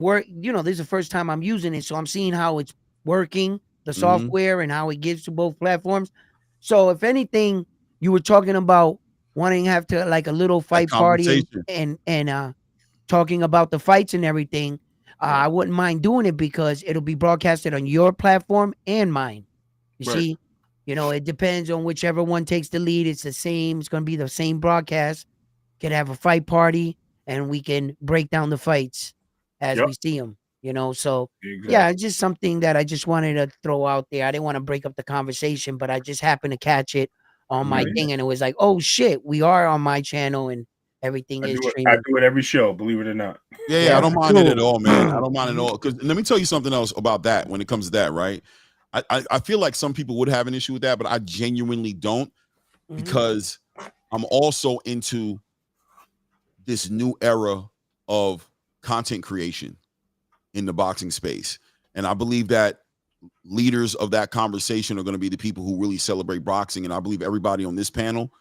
work. This is the first time I'm using it, so I'm seeing how it's working, the software, and how it gives to both platforms. So if anything, you were talking about wanting to have to like a little That fight party conversation. and talking about the fights and everything. Right. I wouldn't mind doing it because it'll be broadcasted on your platform and mine. You Right. see, it depends on whichever one takes the lead. It's the same. It's going to be the same broadcast. Could have a fight party, and we can break down the fights as Yep. we see them. So Exactly. yeah, it's just something that I just wanted to throw out there. I didn't want to break up the conversation, but I just happened to catch it on my Right. thing, and it was like, oh shit, we are on my channel, and everything is I streaming. do it every show, believe it or not. Yeah, I don't mind it at Cool. all, man. I don't mind it at all. Because let me tell you something else about that when it comes to that, right? I feel like some people would have an issue with that, but I genuinely don't because I'm also into this new era of content creation in the boxing space. And I believe that leaders of that conversation are going to be the people who really celebrate boxing. And I believe everybody on this panel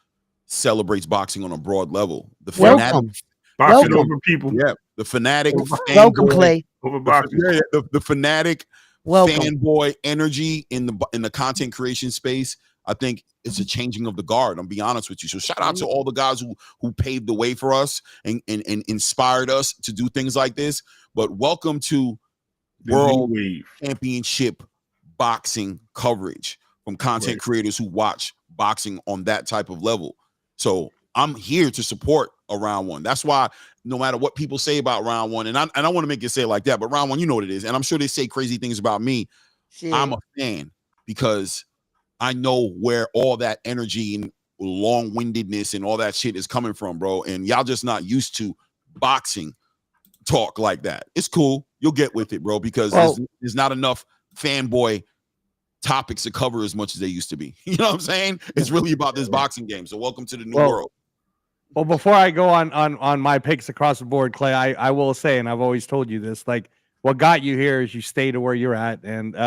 celebrates boxing on a broad level. The fanatic, Welcome. Boxing Welcome. over people. yeah, the fanatic, Welcome, fanboy, Clay. Over boxing. the fanatic Welcome. fanboy energy in the content creation space. I think it's a changing of the guard. I'm be honest with you. So shout out to all the guys who paved the way for us and inspired us to do things like this. But welcome to The World new wave. Championship boxing coverage from content creators who watch boxing on that type of level. So I'm here to support a round one. That's why no matter what people say about round one, and I want to make it say it like that, but round one, you know what it is. And I'm sure they say crazy things about me. Shit. I'm a fan because I know where all that energy and long-windedness and all that shit is coming from, bro. And y'all just not used to boxing talk like that. It's cool. You'll get with it, bro, because there's not enough fanboy topics to cover as much as they used to be. You know what I'm saying? It's really about this boxing game. So welcome to the new world. Well, before I go on my picks across the board, Clay, I will say, and I've always told you this, like what got you here is you stay to where you're at. And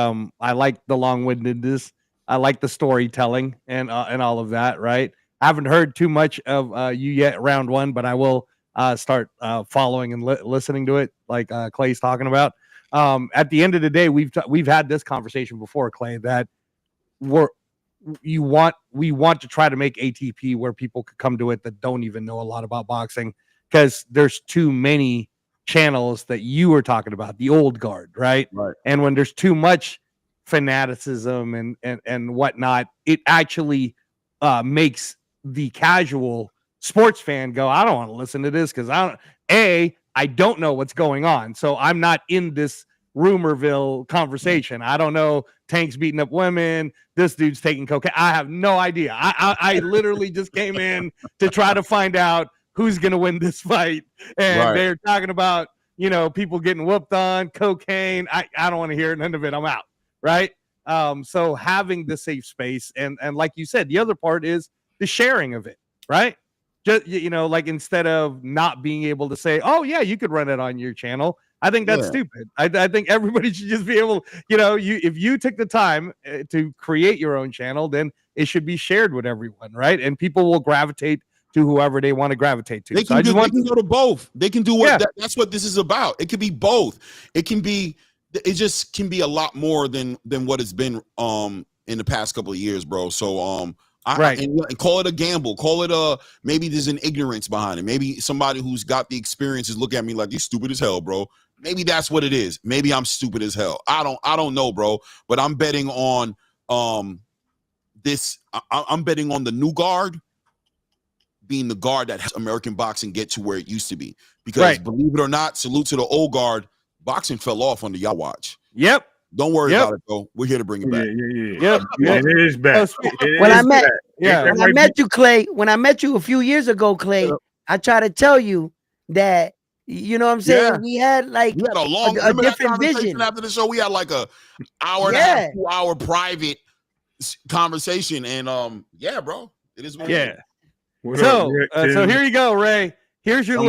I like the long-windedness. I like the storytelling and all of that, right? I haven't heard too much of you yet round one, but I will start following and listening to it like Clay's talking about. At the end of the day, we've had this conversation before, Clay, that we want to try to make ATP where people could come to it that don't even know a lot about boxing, because there's too many channels that you were talking about, the old guard, right? And when there's too much fanaticism and whatnot, it actually makes the casual sports fan go, I don't want to listen to this because I don't know what's going on. So I'm not in this rumorville conversation. I don't know. Tank's beating up women. This dude's taking cocaine. I have no idea. I literally just came in to try to find out who's going to win this fight. And they're talking about, people getting whooped on, cocaine. I don't want to hear none of it. I'm out. Right. So having the safe space and like you said, the other part is the sharing of it. Right. Just, like instead of not being able to say, oh yeah, you could run it on your channel. I think that's stupid. I think everybody should just be able, if you took the time to create your own channel, then it should be shared with everyone, right? And people will gravitate to whoever they want to gravitate to. They can go to both. They can do what that's what this is about. It can be both. It just can be a lot more than what it's been in the past couple of years, bro. So and call it a gamble. Call it maybe there's an ignorance behind it. Maybe somebody who's got the experiences look at me like, you're stupid as hell, bro. Maybe that's what it is. Maybe I'm stupid as hell. I don't know, bro. But I'm betting on this. I'm betting on the new guard being the guard that helps American boxing get to where it used to be. Because believe it or not, salute to the old guard. Boxing fell off under y'all watch. Yep. Don't worry about it, bro. We're here to bring it back. It is back. When I met you, Clay, when I met you a few years ago, Clay, I tried to tell you that, you know what I'm saying? We had a different vision. After the show, we had like a hour and a half, 2 hour private conversation. And bro, it is what it is. So here you go, Ray. Here's your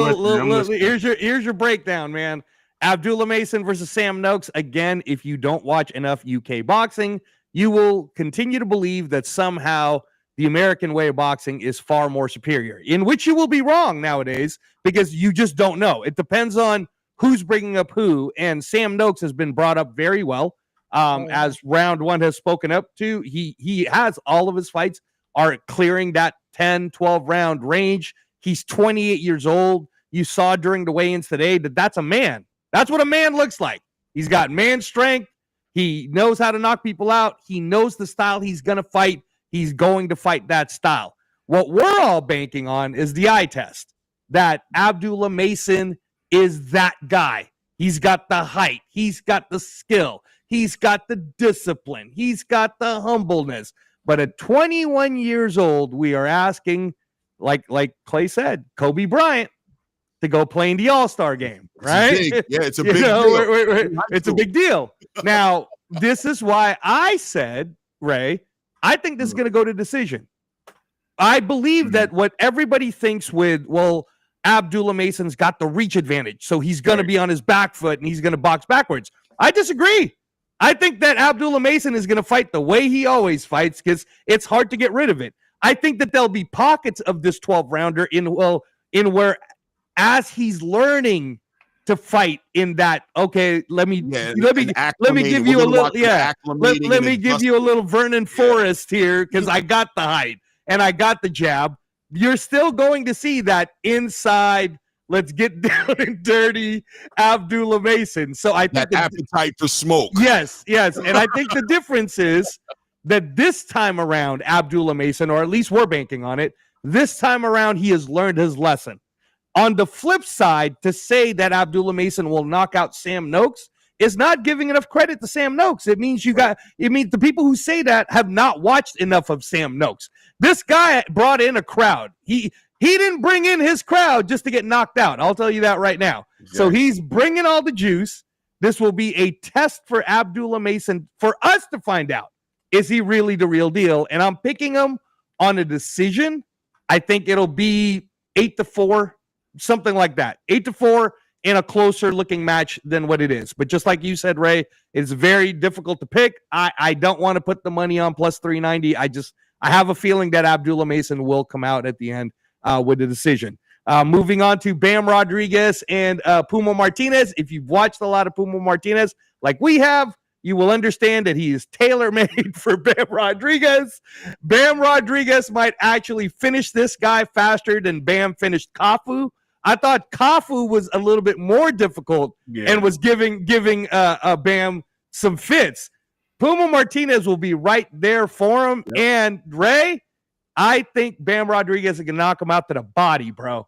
here's your breakdown, man. Abdullah Mason versus Sam Noakes. Again, if you don't watch enough UK boxing, you will continue to believe that somehow the American way of boxing is far more superior, in which you will be wrong nowadays because you just don't know. It depends on who's bringing up who, and Sam Noakes has been brought up very well. As round one has spoken up to, he has all of his fights are clearing that 10, 12 round range. He's 28 years old. You saw during the weigh-ins today that's a man. That's what a man looks like. He's got man strength. He knows how to knock people out. He knows the style he's going to fight. He's going to fight that style. What we're all banking on is the eye test, that Abdullah Mason is that guy. He's got the height. He's got the skill. He's got the discipline. He's got the humbleness. But at 21 years old, we are asking, like Clay said, Kobe Bryant to go play in the All-Star game, right? It's a big deal. It's a big deal. Now, this is why I said, Ray, I think this is going to go to decision. I believe that what everybody thinks with, Abdullah Mason's got the reach advantage, so he's going to be on his back foot and he's going to box backwards. I disagree. I think that Abdullah Mason is going to fight the way he always fights because it's hard to get rid of it. I think that there'll be pockets of this 12-rounder in where as he's learning to fight in that, okay, let me give you a little let me give you a little Vernon Forrest here because I got the height and I got the jab. You're still going to see that inside, let's get down and dirty Abdullah Mason. So I think that appetite for smoke. Yes. And I think the difference is that this time around, Abdullah Mason, or at least we're banking on it, this time around, he has learned his lesson. On the flip side, to say that Abdullah Mason will knock out Sam Noakes is not giving enough credit to Sam Noakes. It means the people who say that have not watched enough of Sam Noakes. This guy brought in a crowd. He didn't bring in his crowd just to get knocked out. I'll tell you that right now. Exactly. So he's bringing all the juice. This will be a test for Abdullah Mason for us to find out, is he really the real deal? And I'm picking him on a decision. I think it'll be 8-4, something like that. 8-4 in a closer looking match than what it is. But just like you said, Ray, it's very difficult to pick. I don't want to put the money on plus 390. I have a feeling that Abdullah Mason will come out at the end with a decision. Moving on to Bam Rodriguez and Puma Martinez. If you've watched a lot of Puma Martinez like we have, you will understand that he is tailor-made for Bam Rodriguez. Bam Rodriguez might actually finish this guy faster than Bam finished Kafu. I thought Kafu was a little bit more difficult and was giving Bam some fits. Puma Martinez will be right there for him. Yep. And Ray, I think Bam Rodriguez is going to knock him out to the body, bro.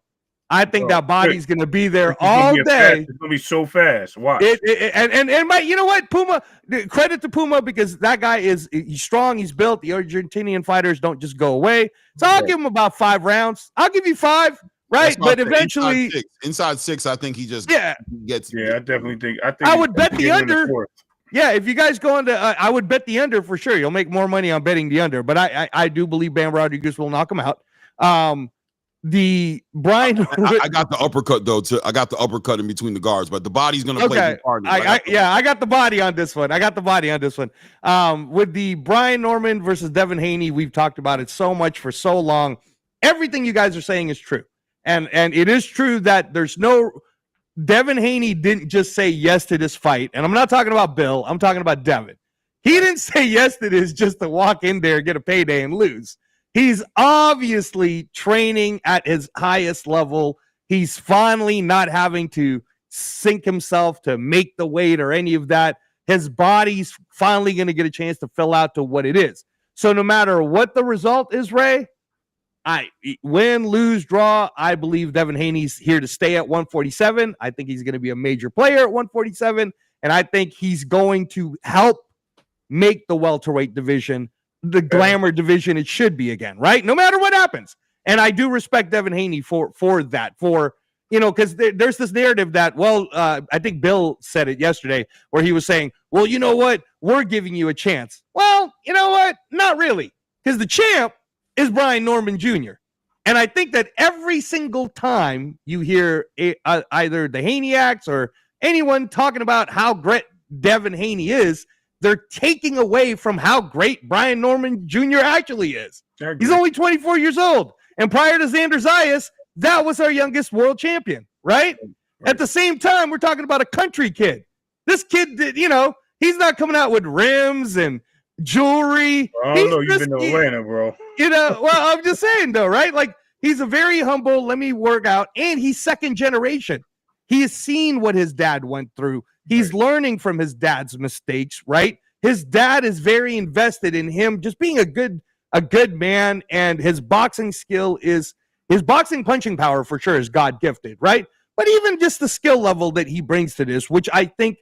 I think that body's going to be there all day. It's going to be so fast. Watch. You know what? Puma, credit to Puma because that guy he's strong. He's built. The Argentinian fighters don't just go away. So I'll give him about 5 rounds. I'll give you 5. Right, but eventually inside six, I think he just gets. Yeah, I definitely think. I would bet the under. Yeah, if you guys go into, I would bet the under for sure. You'll make more money on betting the under. But I do believe Bam Rodriguez will knock him out. The Brian, I got the uppercut though. I got the uppercut in between the guards, but the body's gonna play. I got the body on this one. With the Brian Norman versus Devin Haney, we've talked about it so much for so long. Everything you guys are saying is true. And it is true that Devin Haney didn't just say yes to this fight. And I'm not talking about Bill. I'm talking about Devin. He didn't say yes to this just to walk in there, get a payday, and lose. He's obviously training at his highest level. He's finally not having to sink himself to make the weight or any of that. His body's finally going to get a chance to fill out to what it is. So no matter what the result is, Ray, win, lose, draw, I believe Devin Haney's here to stay at 147. I think he's going to be a major player at 147, and I think he's going to help make the welterweight division the glamour division it should be again, right? No matter what happens. And I do respect Devin Haney for that, because there's this narrative that, I think Bill said it yesterday where he was saying, well, you know what? We're giving you a chance. Well, you know what? Not really, because the champ is Brian Norman Jr. And I think that every single time you hear either the Haneyacks or anyone talking about how great Devin Haney is, they're taking away from how great Brian Norman Jr. actually is. He's only 24 years old. And prior to Xander Zayas, that was our youngest world champion, right? Right. At the same time, we're talking about a country kid. This kid did, he's not coming out with rims and jewelry. I don't know. You've been to Atlanta, bro. Well, I'm just saying though, right? Like he's a very humble, let me work out, and he's second generation. He has seen what his dad went through. He's learning from his dad's mistakes, right? His dad is very invested in him just being a good man, and his boxing skill is his boxing punching power for sure is God gifted, right? But even just the skill level that he brings to this, which I think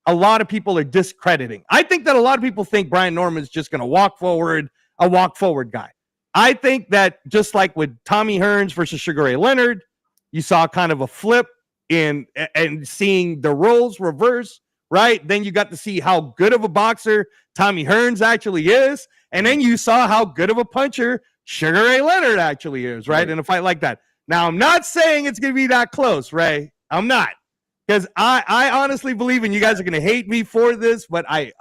a lot of people are discrediting. I think that a lot of people think Brian Norman's just going to walk forward, a walk forward guy. I think that just like with Tommy Hearns versus Sugar Ray Leonard, you saw kind of a flip in and seeing the roles reverse, right? Then you got to see how good of a boxer Tommy Hearns actually is. And then you saw how good of a puncher Sugar Ray Leonard actually is, right? In a fight like that. Now, I'm not saying it's going to be that close, Ray. I'm not. Because I honestly believe, and you guys are going to hate me for this, but I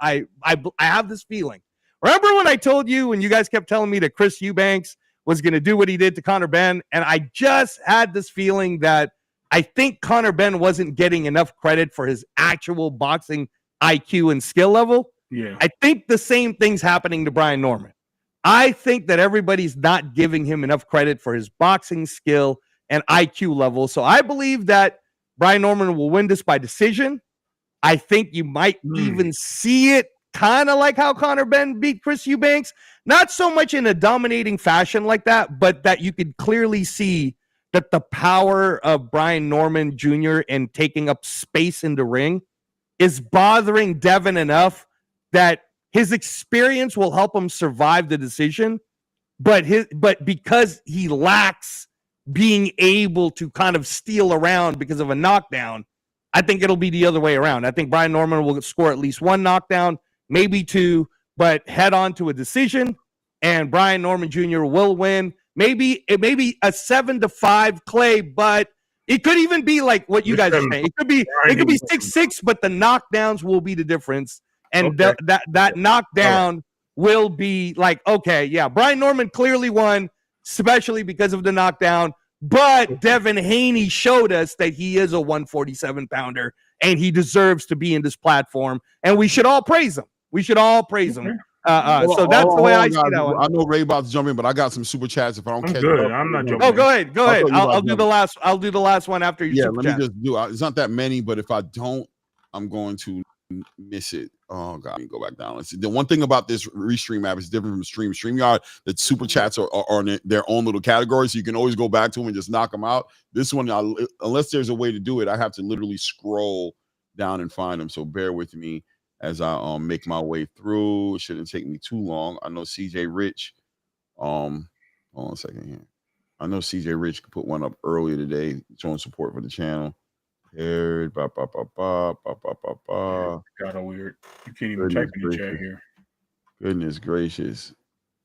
have this feeling. Remember when I told you, when you guys kept telling me that Chris Eubanks was going to do what he did to Conor Benn? And I just had this feeling that I think Conor Benn wasn't getting enough credit for his actual boxing IQ and skill level. Yeah. I think the same thing's happening to Brian Norman. I think that everybody's not giving him enough credit for his boxing skill and IQ level. So I believe that Brian Norman will win this by decision. I think you might even see it kind of like how Conor Benn beat Chris Eubanks. Not so much in a dominating fashion like that, but that you could clearly see that the power of Brian Norman Jr. and taking up space in the ring is bothering Devin enough that his experience will help him survive the decision, but because he lacks being able to kind of steal around because of a knockdown, I think it'll be the other way around. I think Brian Norman will score at least one knockdown, maybe two, but head on to a decision, and Brian Norman Jr. will win. Maybe it may be a 7-5 Clay, but it could even be like what you guys are saying. It could be 6-6, but the knockdowns will be the difference. And that knockdown will be like, okay, yeah, Brian Norman clearly won, especially because of the knockdown. But Devin Haney showed us that he is a 147-pounder, and he deserves to be in this platform. And we should all praise him. We should all praise him. So that's the way I see that one. I know Ray about to jump in, but I got some super chats. If I don't catch good. it, I'm not jumping. Oh, go ahead. I'll do the last. I'll do the last one after you. Yeah, let me just do. It's not that many, but if I don't, I'm going to miss it. Oh god, let me go back down. Let's see. The one thing about this Restream app is different from StreamYard. That super chats are in their own little category, so you can always go back to them and just knock them out. This one, unless there's a way to do it, I have to literally scroll down and find them. So bear with me as I make my way through. It shouldn't take me too long. I know CJ Rich. Hold on a second here. I know CJ Rich put one up earlier today, showing support for the channel. Got all weird. You can't even type in the chat here. Goodness gracious.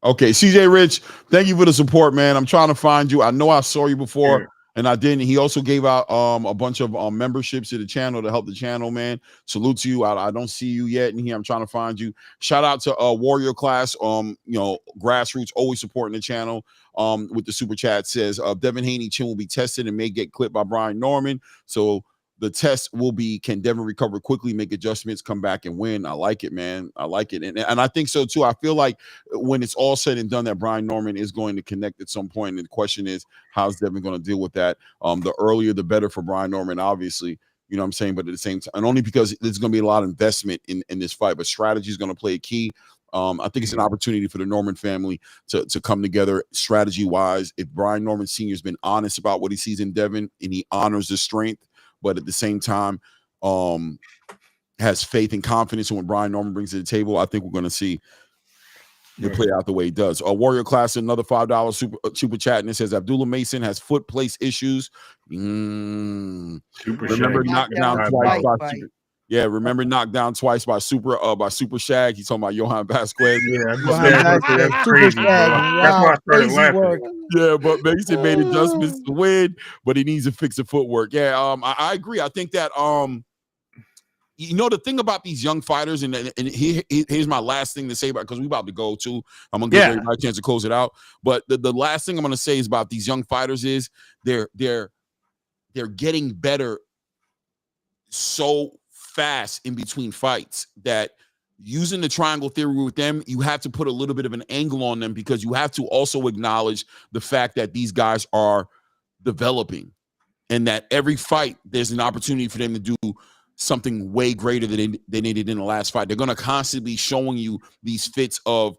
Okay, CJ Rich, thank you for the support, man. I'm trying to find you. I know I saw you before, and I didn't. He also gave out a bunch of memberships to the channel to help the channel, man. Salute to you. I don't see you yet in here. I'm trying to find you. Shout out to Warrior Class. Grassroots always supporting the channel. With the super chat says Devin Haney chin will be tested and may get clipped by Brian Norman. So the test will be, can Devin recover quickly, make adjustments, come back and win? I like it, man. I like it. And I think so too. I feel like when it's all said and done, that Brian Norman is going to connect at some point. And the question is, how's Devin going to deal with that? The earlier, the better for Brian Norman, obviously. You know what I'm saying? But at the same time, and only because there's going to be a lot of investment in this fight, but strategy is going to play a key. I think it's an opportunity for the Norman family to come together strategy-wise. If Brian Norman Sr. has been honest about what he sees in Devin and he honors the strength, but at the same time has faith and confidence in what Brian Norman brings to the table, I think we're going to see it play out the way it does. Warrior Class, another $5 super chat, and it says Abdullah Mason has foot place issues. Remember knocked down twice by remember knocked down twice by Super Shag. He's talking about Johan Vasquez. That's crazy. That's why I started laughing. Yeah, but Mason made adjustments to win, but he needs to fix the footwork. Yeah, I agree. I think that the thing about these young fighters, and here's my last thing to say about, because we're about to go to, I'm gonna give everybody a chance to close it out. But the last thing I'm gonna say is about these young fighters is they're getting better so fast in between fights that using the triangle theory with them, you have to put a little bit of an angle on them because you have to also acknowledge the fact that these guys are developing and that every fight there's an opportunity for them to do something way greater than they did in the last fight. They're going to constantly be showing you these fits of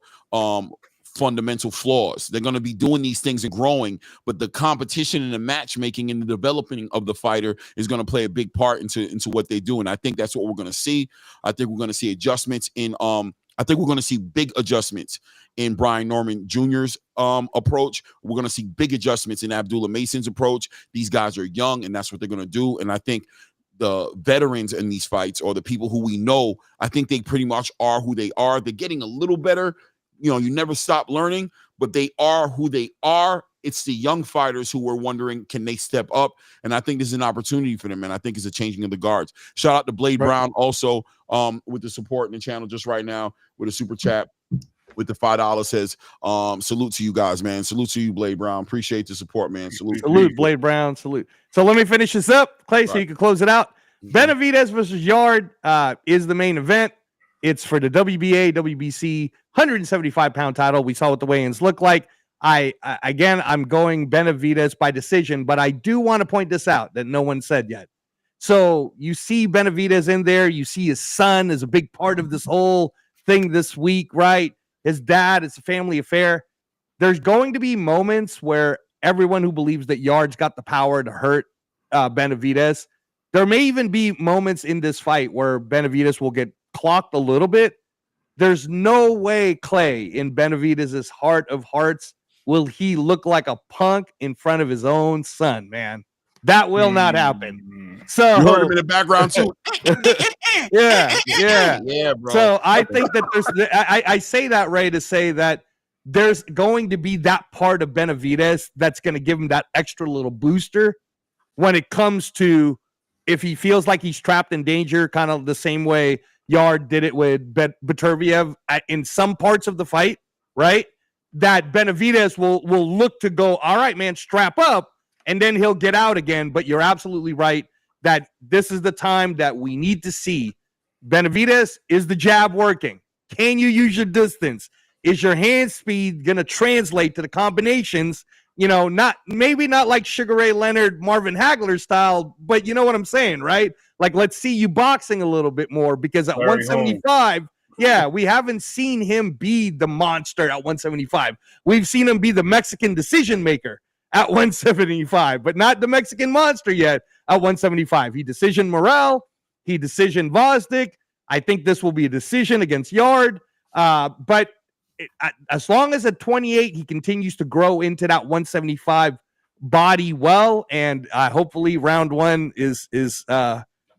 fundamental flaws. They're going to be doing these things and growing, but the competition and the matchmaking and the developing of the fighter is going to play a big part into what they do. And I think that's what we're going to see. I think we're going to see adjustments in I think we're going to see big adjustments in Brian Norman Jr.'s approach. We're going to see big adjustments in Abdullah Mason's approach. These guys are young, and that's what they're going to do. And I think the veterans in these fights, or the people who we know, I think they pretty much are who they are. They're getting a little better. You know, you never stop learning, but they are who they are. It's the young fighters who were wondering, can they step up? And I think this is an opportunity for them, and I think it's a changing of the guards. Shout out to Blade Brown also with the support in the channel just right now with a super chat with the $5 says, salute to you guys, man. Salute to you, Blade Brown. Appreciate the support, man. Salute, Blade Brown. Salute. So let me finish this up, Clay, so you can close it out. Benavidez versus Yard is the main event. It's for the WBA, WBC 175-pound title. We saw what the weigh-ins look like. I'm going Benavidez by decision, but I do want to point this out that no one said yet. So you see Benavidez in there. You see his son is a big part of this whole thing this week, right? His dad, it's a family affair. There's going to be moments where everyone who believes that Yard's got the power to hurt Benavidez. There may even be moments in this fight where Benavidez will get clocked a little bit. There's no way, Clay, in Benavidez's heart of hearts, will he look like a punk in front of his own son, man. That will not happen. So you heard him in the background too. yeah, bro. So I think that I say that, Ray, to say that there's going to be that part of Benavidez that's going to give him that extra little booster when it comes to if he feels like he's trapped in danger, kind of the same way Yard did it with Beterbiev in some parts of the fight, right? That Benavidez will look to go, all right, man, strap up, and then he'll get out again. But you're absolutely right that this is the time that we need to see Benavidez. Is the jab working? Can you use your distance? Is your hand speed going to translate to the combinations? You know, maybe not like Sugar Ray Leonard, Marvin Hagler style, but you know what I'm saying, right? Like, let's see you boxing a little bit more, because at 175, we haven't seen him be the monster at 175. We've seen him be the Mexican decision maker at 175, but not the Mexican monster yet at 175. He decisioned Morrell. He decisioned Vosdick. I think this will be a decision against Yard. But as long as at 28, he continues to grow into that 175 body well, and hopefully round one is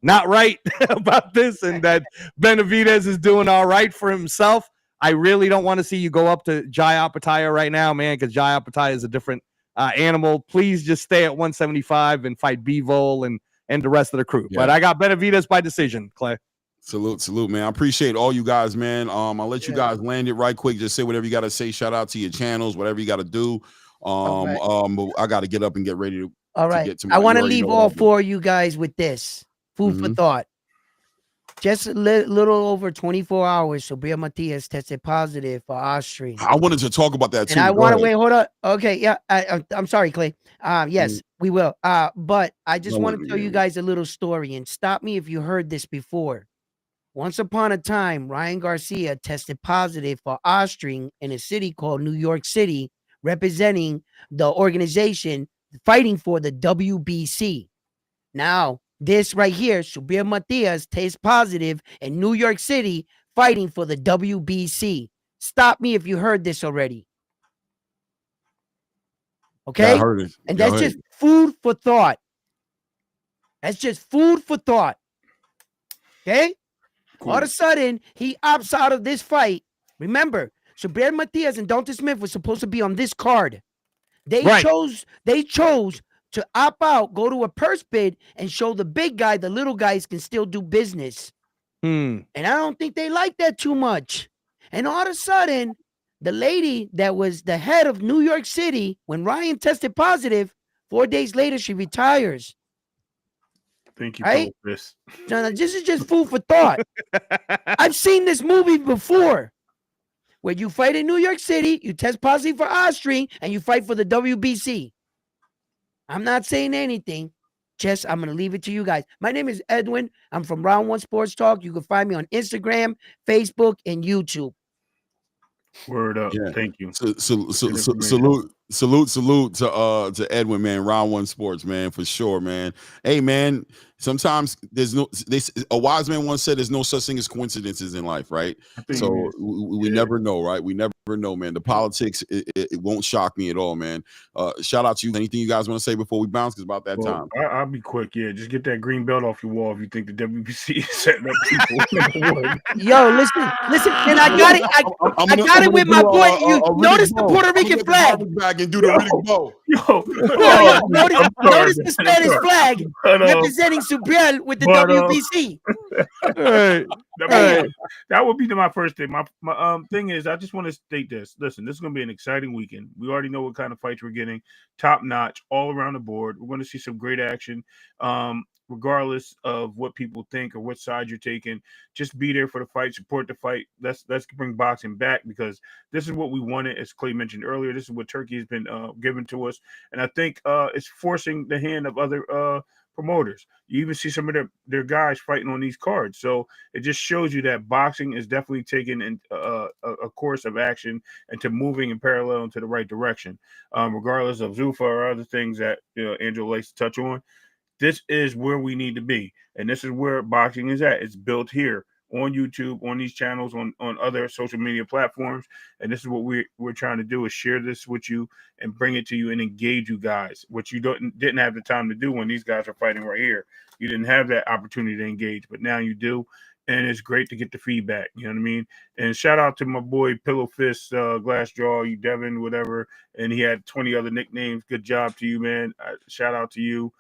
not right about this, and that Benavidez is doing all right for himself. I really don't want to see you go up to Jai Opetaia right now, man, because Jai Opetaia is a different animal. Please just stay at 175 and fight Bivol and the rest of the crew. Yeah. But I got Benavidez by decision, Clay. Salute, man. I appreciate all you guys, man. I'll let you guys land it right quick. Just say whatever you got to say. Shout out to your channels, whatever you got to do. But I got to get up and get ready to. All right. I want to leave all four of you guys with this food for thought. Just a little over 24 hours, Sobria Matias tested positive for Austrian. I wanted to talk about that too. And I want to wait. Hold on. Okay, yeah. I'm sorry, Clay. Yes, we will. But I just want to tell you guys a little story, and stop me if you heard this before. Once upon a time, Ryan Garcia tested positive for Austrian in a city called New York City, representing the organization fighting for the WBC. Now, this right here, Sobria Matias tests positive in New York City, fighting for the WBC. Stop me if you heard this already. Okay? Yeah, I heard it. And that's just food for thought. That's just food for thought. Okay? Cool. All of a sudden, he opts out of this fight. Remember, Sobria Matias and Dalton Smith were supposed to be on this card. They chose to opt out, go to a purse bid, and show the big guy the little guys can still do business. And I don't think they like that too much. And all of a sudden, the lady that was the head of New York City, when Ryan tested positive, 4 days later, she retires. Thank you, Right? Fist. No, this is just food for thought. I've seen this movie before. Where you fight in New York City, you test positive for Ostring, and you fight for the WBC. I'm not saying anything. Just I'm going to leave it to you guys. My name is Edwin. I'm from Round One Sports Talk. You can find me on Instagram, Facebook, and YouTube. Word up. Yeah. Thank you. Salute to Edwin, man. Round One Sports, man, for sure, man. Hey, man. Sometimes a wise man once said there's no such thing as coincidences in life, right? So we never know, right? We never know, man. The politics, it won't shock me at all, man. Shout out to you. Anything you guys want to say before we bounce? Because about that time. I'll be quick. Yeah, just get that green belt off your wall if you think the WBC is setting up people. Yo, listen, and I got it. I got it with my boy. You notice the Puerto Rican flag. Back and do the Riddick bow. Notice the Spanish flag representing Subriel with the WBC. That would be my first thing. My thing is, I just want to state this. Listen, this is going to be an exciting weekend. We already know what kind of fights we're getting. Top notch, all around the board. We're going to see some great action. Regardless of what people think or what side you're taking, just be there for the fight, support the fight. Let's bring boxing back, because this is what we wanted. As Clay mentioned earlier, this is what Turkey has been given to us, and I think it's forcing the hand of other promoters. You even see some of their guys fighting on these cards, so it just shows you that boxing is definitely taking a course of action and to moving in parallel into the right direction, regardless of Zuffa or other things that Angelo likes to touch on. This is where we need to be, and this is where boxing is at. It's built here on YouTube, on these channels, on other social media platforms, and this is what we're trying to do, is share this with you and bring it to you and engage you guys, which you didn't have the time to do when these guys are fighting right here. You didn't have that opportunity to engage, but now you do, and it's great to get the feedback. You know what I mean? And shout out to my boy Pillow Fist, Glass Jaw, you Devin, whatever, and he had 20 other nicknames. Good job to you, man. Shout out to you.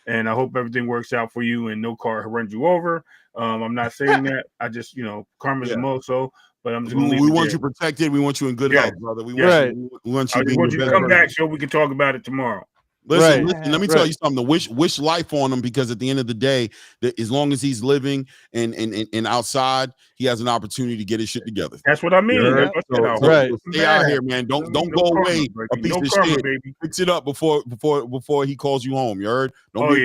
And I hope everything works out for you and no car runs you over. I'm not saying that. I just, karma's a moso, but I'm just going to leave We want you protected. We want you in good health, brother. We want you to come back so we can talk about it tomorrow. Listen, let me tell you something. Wish life on him, because at the end of the day, that as long as he's living and outside, he has an opportunity to get his shit together. That's what I mean. Stay out here, man. Don't go away a piece of shit. Baby. Fix it up before he calls you home. You heard? Don't be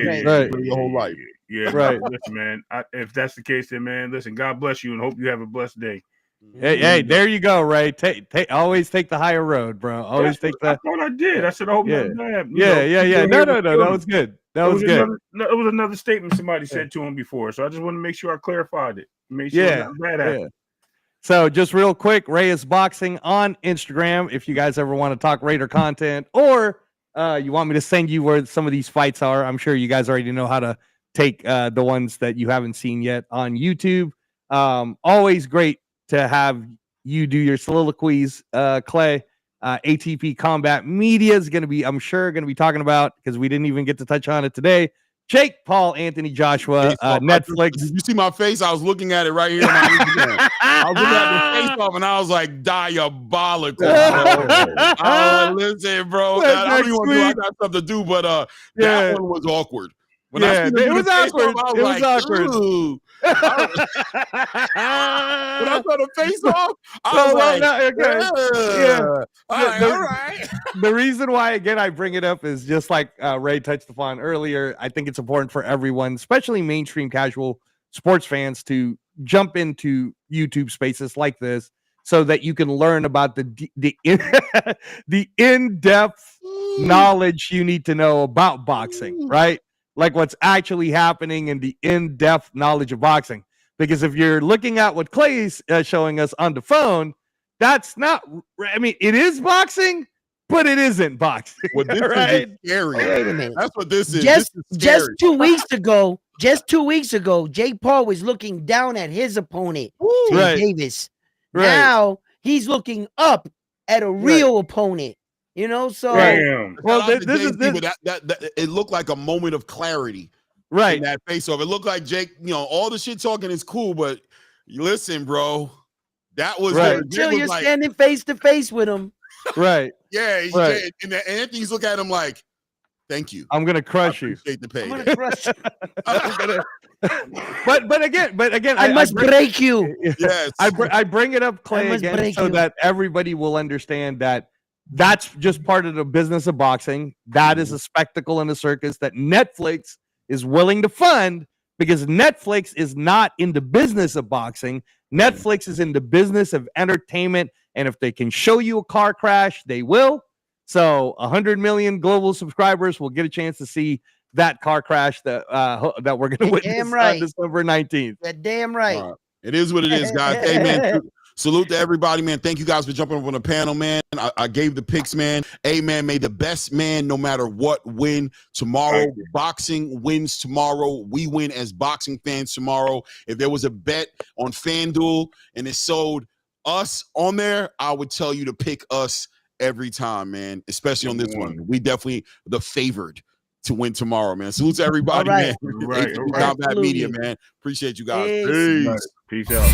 your whole life. Yeah, right. Listen, man. If that's the case, then man, listen. God bless you, and hope you have a blessed day. Hey, there you go, Ray. Always take the higher road, bro. Always take the. I thought I did. I said, I hope nothing bad. Yeah. No. That was good. That was good. It was another statement somebody said to him before, so I just want to make sure I clarified it. Make sure nothing bad happened. So just real quick, Ray is Boxing on Instagram. If you guys ever want to talk Raider content, or you want me to send you where some of these fights are, I'm sure you guys already know how to take the ones that you haven't seen yet on YouTube. Always great to have you do your soliloquies, Clay. ATP Combat Media is going to be, I'm sure, going to be talking about, because we didn't even get to touch on it today, Jake Paul, Anthony Joshua, Netflix. Did you see my face? I was looking at it right here. I was looking at the face off, and I was like, diabolical. Listen, bro. I don't even want to do. I got stuff to do, but that one was awkward. It was awkward. It was awkward. When I saw the face off, I was all right. The reason why, again, I bring it up is just like Ray touched upon earlier. I think it's important for everyone, especially mainstream casual sports fans, to jump into YouTube spaces like this so that you can learn about the in-depth knowledge you need to know about boxing, right? Like what's actually happening in the in-depth knowledge of boxing. Because if you're looking at what Clay's showing us on the phone, that's not, I mean, it is boxing, but it isn't boxing. Well, this right? is scary. Wait a minute. That's what this is. Just 2 weeks ago, Jake Paul was looking down at his opponent, Davis. Right. Now he's looking up at a real opponent. So damn. Well, this is that it looked like a moment of clarity, right? In that face off, it looked like Jake. All the shit talking is cool, but listen, bro, that was right. Until you're standing face to face with him, right? Yeah, right. And Anthony's looking at him like, Thank you. I'm gonna crush you. Appreciate the pay. I'm gonna crush you. But again, I must break you. Yes. I bring it up, Clay, must again, break so you. that everybody will understand that that's just part of the business of boxing. That is a spectacle and a circus that Netflix is willing to fund, because Netflix is not in the business of boxing. Netflix is in the business of entertainment, and if they can show you a car crash, they will. So 100 million global subscribers will get a chance to see that car crash that we're going to witness on December 19th. You're damn right. It is what it is, guys. Hey, man, salute to everybody, man. Thank you guys for jumping up on the panel, man. I gave the picks, man. Hey, man, may the best man, no matter what, win tomorrow. Boxing wins tomorrow. We win as boxing fans tomorrow. If there was a bet on FanDuel and it sold us on there, I would tell you to pick us every time, man, especially on this one. We definitely the favored to win tomorrow, man. Salute to everybody, man. Right. Combat Media, man. Appreciate you guys. Peace out.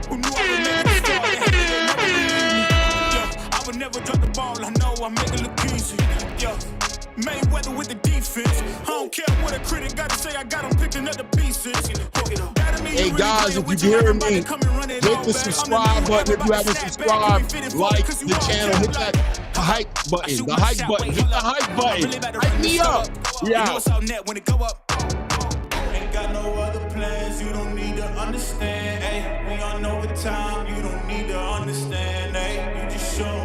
Who knew I would make it star? They never believe me. Yeah, I would never drop the ball. I know I make it look easy. Yeah, Mayweather with the defense. I don't care what a critic got to say. I got them picking up the pieces. Hey guys, if you hear me, hit the subscribe button. If you haven't subscribed, like the channel, hit that hype button. The hype button. Hit the hype button. Hype me up. Yeah. When it go up. Ain't got no other plans. You don't need to understand. Hey, we on overtime. You don't need to understand. Hey, you just show